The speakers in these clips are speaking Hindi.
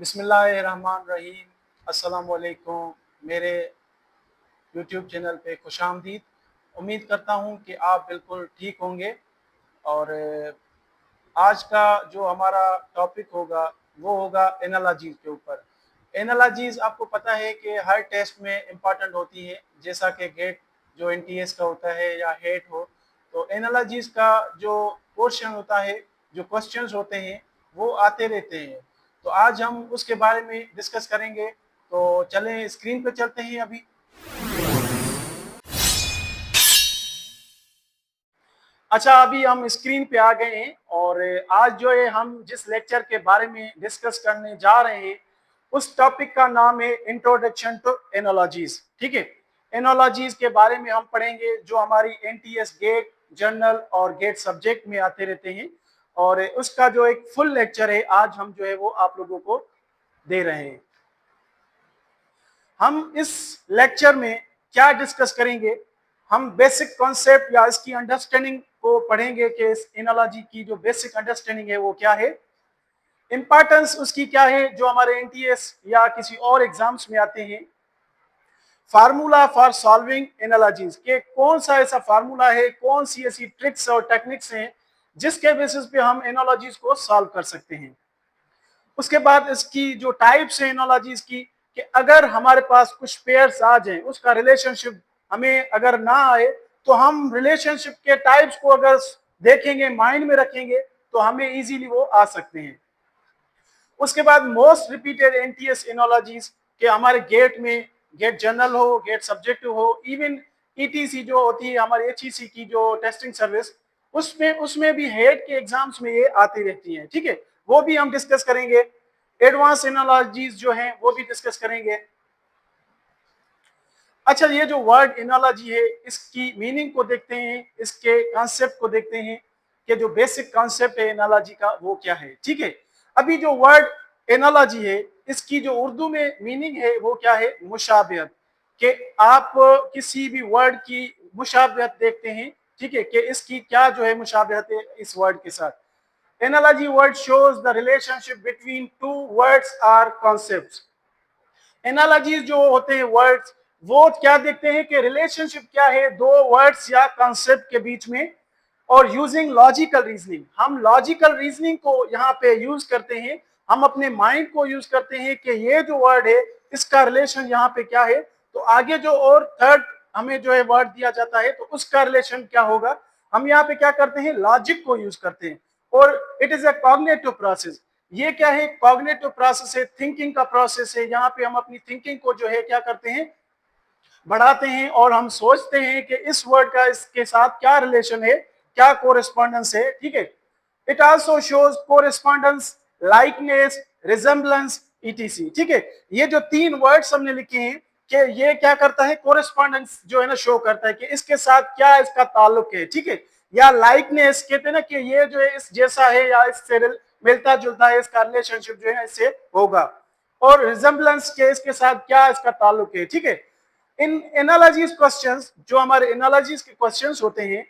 बिस्मिल्लाहिर्रहमानिर्रहीम। अस्सलाम वालेकुम। मेरे यूट्यूब चैनल पे खुशामदीद। उम्मीद करता हूँ कि आप बिल्कुल ठीक होंगे। और आज का जो हमारा टॉपिक होगा वो होगा एनालॉजीज़ के ऊपर। एनालॉजीज़ आपको पता है कि हर टेस्ट में इम्पॉर्टेंट होती है, जैसा कि गेट जो एनटीएस का होता है या हेट हो। तो एनालॉजीज़ का जो पोर्शन होता है, जो क्वेश्चंस होते हैं वो आते रहते हैं। तो आज हम उसके बारे में डिस्कस करेंगे। तो चलें स्क्रीन पे चलते हैं अभी। अच्छा, अभी हम स्क्रीन पे आ गए हैं और आज जो है हम जिस लेक्चर के बारे में डिस्कस करने जा रहे हैं उस टॉपिक का नाम है इंट्रोडक्शन टू एनालॉजीज। ठीक है, एनालॉजीज के बारे में हम पढ़ेंगे जो हमारी एनटीएस गेट जर्नल और गेट सब्जेक्ट में आते रहते हैं। और उसका जो एक फुल लेक्चर है आज हम जो है वो आप लोगों को दे रहे हैं। हम इस लेक्चर में क्या डिस्कस करेंगे, हम बेसिक कॉन्सेप्ट या इसकी अंडरस्टैंडिंग को पढ़ेंगे कि इस एनालॉजी की जो बेसिक अंडरस्टैंडिंग है वो क्या है, इंपॉर्टेंस उसकी क्या है जो हमारे एनटीएस या किसी और एग्जाम्स में आते हैं, फार्मूला फॉर सॉल्विंग एनालॉजीज के कौन सा ऐसा फार्मूला है, कौन सी ऐसी ट्रिक्स और टेक्निक्स हैं जिसके बेसिस पे हम एनालॉजीज को सॉल्व कर सकते हैं। उसके बाद इसकी जो टाइप्स है एनालॉजीज की, कि अगर हमारे पास कुछ पेयर्स आ जाए, उसका रिलेशनशिप हमें अगर ना आए तो हम रिलेशनशिप के टाइप्स को अगर देखेंगे, माइंड में रखेंगे तो हमें इजीली वो आ सकते हैं। उसके बाद मोस्ट रिपीटेड एनटीएस एनालॉजीज के हमारे गेट में, गेट जनरल हो, गेट सब्जेक्ट हो, इवन ईटीसी जो होती है हमारे एचईसी की जो टेस्टिंग सर्विस, उसमें भी हेड के एग्जाम्स में ये आती रहती हैं। ठीक है, वो भी हम डिस्कस करेंगे। एडवांस एनालॉजीज जो हैं वो भी डिस्कस करेंगे। अच्छा, ये जो वर्ड एनालॉजी है इसकी मीनिंग को देखते हैं, इसके कॉन्सेप्ट को देखते हैं कि जो बेसिक कॉन्सेप्ट है एनालॉजी का वो क्या है। ठीक है, अभी जो वर्ड एनालॉजी है इसकी जो उर्दू में मीनिंग है वो क्या है, मुशाबहत। कि आप किसी भी वर्ड की मुशाबहत देखते हैं, ठीक है, कि इसकी क्या जो है मुशाबहत है इस वर्ड के साथ। Analogy word shows the relationship between two words or concepts. Analogies जो होते हैं वर्ड्स, वो क्या देखते हैं कि रिलेशनशिप क्या है दो वर्ड्स या कॉन्सेप्ट के बीच में। और यूजिंग लॉजिकल रीजनिंग, हम लॉजिकल रीजनिंग को यहाँ पे यूज करते हैं, हम अपने माइंड को यूज करते हैं कि ये जो वर्ड है इसका रिलेशन यहाँ पे क्या है, तो आगे जो और थर्ड हमें जो है वर्ड दिया जाता है तो उसका रिलेशन क्या होगा, हम यहाँ पे क्या करते हैं, लॉजिक को यूज करते हैं। और it is a cognitive process. ये क्या है, कॉग्निटिव प्रोसेस है, थिंकिंग का प्रोसेस है। यहाँ पे हम अपनी थिंकिंग को जो है क्या करते हैं, बढ़ाते हैं और हम सोचते हैं कि इस वर्ड का इसके साथ क्या रिलेशन है, क्या कोरेस्पॉन्डेंस है। ठीक है, it also shows correspondence, likeness, resemblance, etc. ठीक है, ये जो तीन वर्ड्स हमने लिखे हैं कि ये क्या करता है, कोरेस्पॉन्डेंस जो है ना शो करता है कि इसके साथ क्या इसका ताल्लुक है। ठीक है, या लाइकनेस कहते हैं ना कि ये जो है इस जैसा है या इससे मिलता जुलता है, इसका रिलेशनशिप जो है इससे होगा। और रिजेम्बलेंस के इसके साथ क्या इसका ताल्लुक है। ठीक है, इन एनालॉजीज क्वेश्चंस, जो हमारे एनालॉजीज के क्वेश्चंस होते हैं,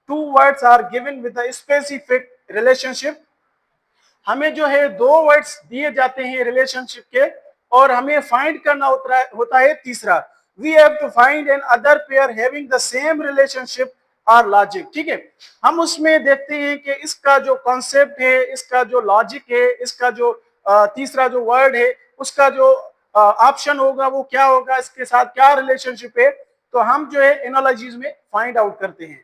two words are given with a specific relationship. हमें जो है दो वर्ड्स दिए जाते हैं रिलेशनशिप के और हमें फाइंड करना होता है तीसरा। We have to find another pair having the same relationship और लॉजिक। ठीक है, हम उसमें देखते हैं कि इसका जो कॉन्सेप्ट है, इसका जो लॉजिक है, इसका जो तीसरा जो वर्ड है उसका जो ऑप्शन होगा वो क्या होगा, इसके साथ क्या रिलेशनशिप है, तो हम जो है एनालॉजीज में फाइंड आउट करते हैं।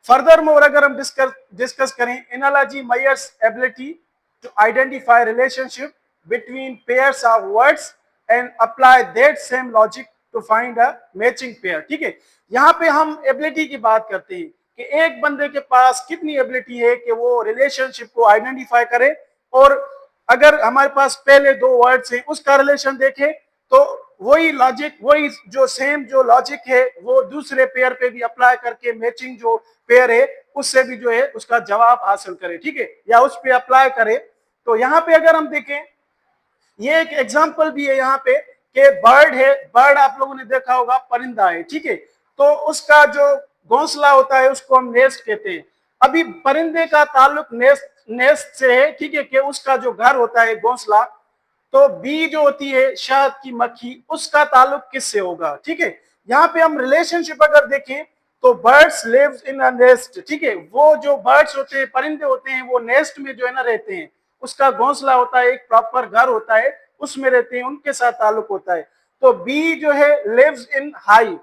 फर्दर मोर अगर हम डिस्कस करें, analogy measures ability to identify relationship between pairs of words and apply that same logic to find a matching pair. ठीक है, यहाँ पे हम एबिलिटी की बात करते हैं कि एक बंदे के पास कितनी एबिलिटी है कि वो रिलेशनशिप को आइडेंटिफाई करे, और अगर हमारे पास पहले दो वर्ड्स हैं उसका रिलेशन देखें तो वही लॉजिक, वही जो सेम जो लॉजिक है वो दूसरे पेयर पे भी अप्लाई करके मैचिंग जो पेयर है उससे भी जो है उसका जवाब हासिल करे। ठीक है, या उस पे अप्लाई करे। तो यहाँ पे अगर हम देखें, ये एक एग्जांपल भी है यहाँ पे कि बर्ड है, बर्ड आप लोगों ने देखा होगा परिंदा है। ठीक है, तो उसका जो घोंसला होता है उसको हम नेस्ट कहते हैं। अभी परिंदे का ताल्लुक नेस्ट नेस्ट से है, ठीक है, कि उसका जो घर होता है घोंसला, तो बी जो होती है शहद की मक्खी, उसका ताल्लुक किससे होगा, ठीक है। यहाँ पे हम रिलेशनशिप अगर देखें तो birds lives in a nest, ठीक है, वो जो बर्ड्स होते हैं, परिंदे होते हैं, वो नेस्ट में जो है ना रहते हैं, उसका घोंसला होता है, एक प्रॉपर घर होता है, उसमें रहते हैं, उनके साथ ताल्लुक होता है। तो बी जो है लिव्स इन हाइव,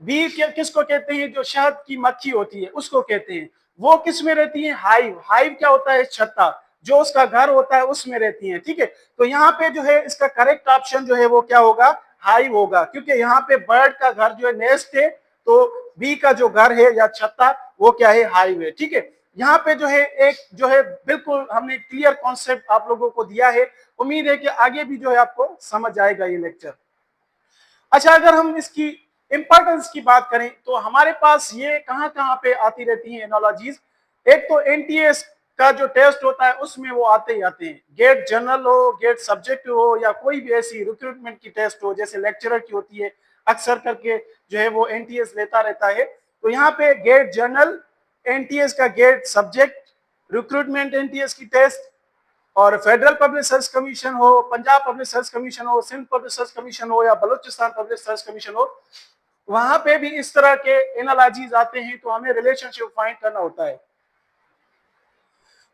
बी किसको कहते हैं, जो शहद की मक्खी होती है उसको कहते हैं, वो किस में रहती है, हाइव, हाइव क्या होता है, छत्ता, जो उसका घर होता है उसमें रहती है, ठीक है। तो यहाँ पे जो है इसका करेक्ट ऑप्शन जो है वो क्या होगा, हाइव होगा, क्योंकि यहाँ पे बर्ड का घर जो है नेस्ट है, तो बी का जो घर है या छत्ता वो क्या है, हाइव है, ठीक है। यहाँ पे जो है एक जो है बिल्कुल हमने क्लियर कॉन्सेप्ट आप लोगों को दिया है, उम्मीद है कि आगे भी जो है आपको समझ आएगा ये लेक्चर। अच्छा, अगर हम इसकी इंपॉर्टेंस की बात करें तो हमारे पास ये कहां कहां पे आती रहती हैं एनोलॉजीज। एक तो एनटीएस का जो टेस्ट होता है उसमें वो आते ही आते हैं, गेट जनरल हो, गेट सब्जेक्ट हो, या कोई भी ऐसी रिक्रूटमेंट की टेस्ट हो जैसे लेक्चरर की होती है, अक्सर करके जो है वो एनटीएस लेता रहता है। तो यहाँ पे गेट जनरल, एनटीएस का गेट सब्जेक्ट, रिक्रूटमेंट एनटीएस की टेस्ट, और फेडरल पब्लिक सर्विस कमीशन हो, पंजाब पब्लिक सर्विस कमीशन हो, सिंध पब्लिक सर्विस कमीशन हो, या बलूचिस्तान पब्लिक सर्विस कमीशन हो, वहां पे भी इस तरह के एनालॉजीज आते हैं, तो हमें रिलेशनशिप फाइंड करना होता है।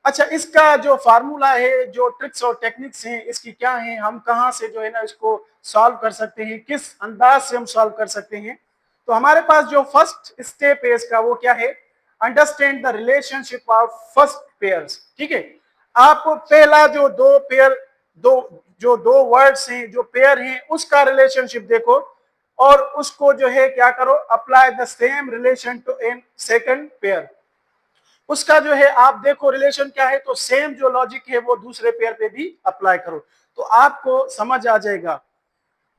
अच्छा, इसका जो फार्मूला है, जो ट्रिक्स और टेक्निक्स हैं इसकी क्या है, हम कहां से जो है ना इसको सॉल्व कर सकते हैं, किस अंदाज से हम सॉल्व कर सकते हैं। तो हमारे पास जो फर्स्ट स्टेप है इसका वो क्या है, understand the relationship of first pairs, ठीक है। आप पहला जो दो पेयर, दो वर्ड्स हैं, जो पेयर हैं, उसका रिलेशनशिप देखो, और उसको जो है क्या करो, apply the same relation to in second pair. उसका जो है आप देखो रिलेशन क्या है, तो सेम जो लॉजिक है वो दूसरे पेयर पे भी अप्लाई करो, तो आपको समझ आ जाएगा।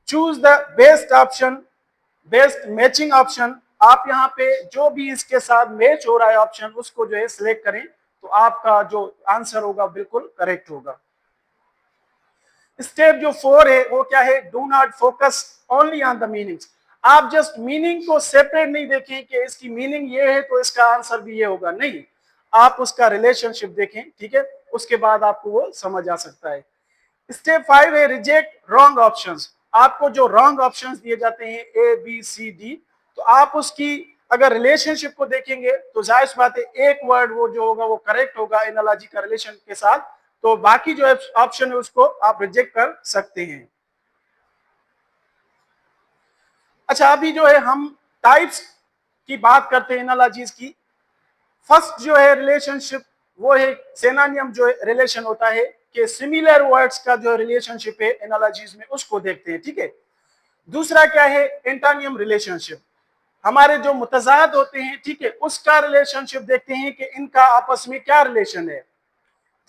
Choose the best option, best matching option, आप यहाँ पे जो भी इसके साथ मैच हो रहा है ऑप्शन, उसको जो है सिलेक्ट करें, तो आपका जो आंसर होगा बिल्कुल करेक्ट होगा। स्टेप जो 4 है वो क्या है, do not focus only on the meanings. आप जस्ट मीनिंग को सेपरेट नहीं देखें कि इसकी मीनिंग ये है तो इसका आंसर भी ये होगा, नहीं, आप उसका रिलेशनशिप देखें, ठीक है, उसके बाद आपको वो समझ आ सकता है। स्टेप 5 है रिजेक्ट रॉन्ग ऑप्शंस। आपको जो रॉन्ग ऑप्शंस दिए जाते हैं ए बी सी डी, तो आप उसकी अगर रिलेशनशिप को देखेंगे तो जाहिर सी बात है एक वर्ड वो जो होगा वो करेक्ट होगा एनालॉजी का रिलेशन के साथ, तो बाकी जो ऑप्शन है उसको आप रिजेक्ट कर सकते हैं। अच्छा, अभी जो है हम टाइप्स की बात करते हैं एनालॉजीज की। फर्स्ट जो है रिलेशनशिप वो है सिनोनिम, जो रिलेशन होता है कि सिमिलर वर्ड्स का जो रिलेशनशिप है एनालॉजीज में, उसको देखते हैं, ठीक है। दूसरा क्या है, एंटोनियम रिलेशनशिप, हमारे जो मुतजाद होते हैं, ठीक है, उसका रिलेशनशिप देखते हैं कि इनका आपस में क्या रिलेशन है।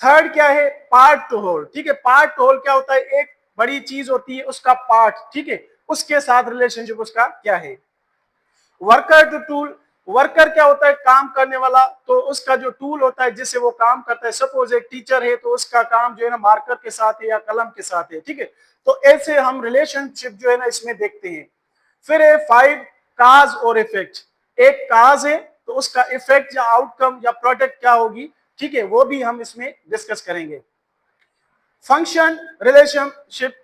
थर्ड क्या है, पार्ट टू होल, ठीक है, पार्ट टू होल क्या होता है, एक बड़ी चीज होती है उसका पार्ट, ठीक है, उसके साथ रिलेशनशिप उसका क्या है। वर्कर टू टूल, वर्कर क्या होता है, काम करने वाला, तो उसका जो टूल होता है जिससे वो काम करता है, सपोज एक टीचर है तो उसका काम जो है ना मार्कर के साथ है या कलम के साथ है, ठीक है। तो ऐसे हम रिलेशनशिप जो है ना इसमें देखते हैं। फिर है 5 काज और इफेक्ट, एक काज है तो उसका इफेक्ट या आउटकम या प्रोडक्ट क्या होगी, ठीक है, वो भी हम इसमें डिस्कस करेंगे। फंक्शन रिलेशनशिप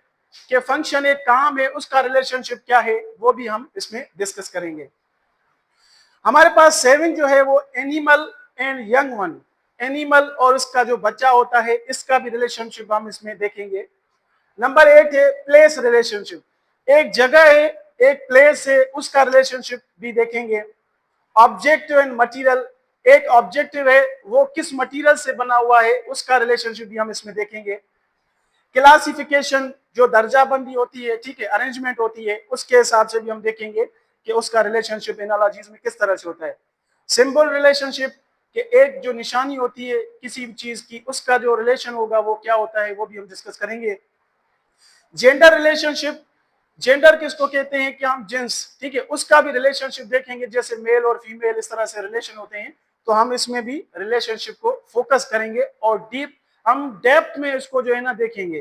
के फंक्शन, एक काम है उसका रिलेशनशिप क्या है, वो भी हम इसमें डिस्कस करेंगे। हमारे पास 7 जो है वो animal and young one, animal और इसका जो बच्चा होता है इसका भी रिलेशनशिप हम इसमें देखेंगे। नंबर 8 है प्लेस रिलेशनशिप, एक जगह है, एक प्लेस है, उसका रिलेशनशिप भी देखेंगे। ऑब्जेक्टिव एंड मटेरियल, एक ऑब्जेक्टिव है वो किस मटेरियल से बना हुआ है, उसका रिलेशनशिप भी हम इसमें देखेंगे। क्लासिफिकेशन, जो दर्जाबंदी होती है, ठीक है, अरेंजमेंट होती है, उसके हिसाब से भी हम देखेंगे कि उसका रिलेशनशिप एनालॉजीज में किस तरह से होता है। सिंबल रिलेशनशिप, कि एक जो निशानी होती है किसी भी चीज की, उसका जो रिलेशन होगा वो क्या होता है, वो भी हम डिस्कस करेंगे। जेंडर रिलेशनशिप, जेंडर किसको कहते हैं कि हम जेंट्स, ठीक है, उसका भी रिलेशनशिप देखेंगे, जैसे मेल और फीमेल इस तरह से रिलेशन होते हैं, तो हम इसमें भी रिलेशनशिप को फोकस करेंगे और डीप हम डेप्थ में इसको जो है ना देखेंगे।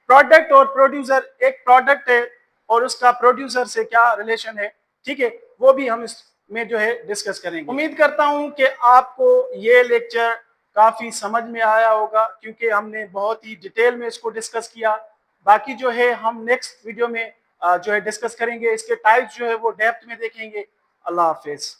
प्रोडक्ट और प्रोड्यूसर, एक प्रोडक्ट है और उसका प्रोड्यूसर से क्या रिलेशन है, ठीक है, वो भी हम इसमें जो है डिस्कस करेंगे। उम्मीद करता हूं कि आपको ये लेक्चर काफी समझ में आया होगा, क्योंकि हमने बहुत ही डिटेल में इसको डिस्कस किया। बाकी जो है हम नेक्स्ट वीडियो में जो है डिस्कस करेंगे, इसके टाइप्स जो है वो डेप्थ में देखेंगे। अल्लाह हाफिज।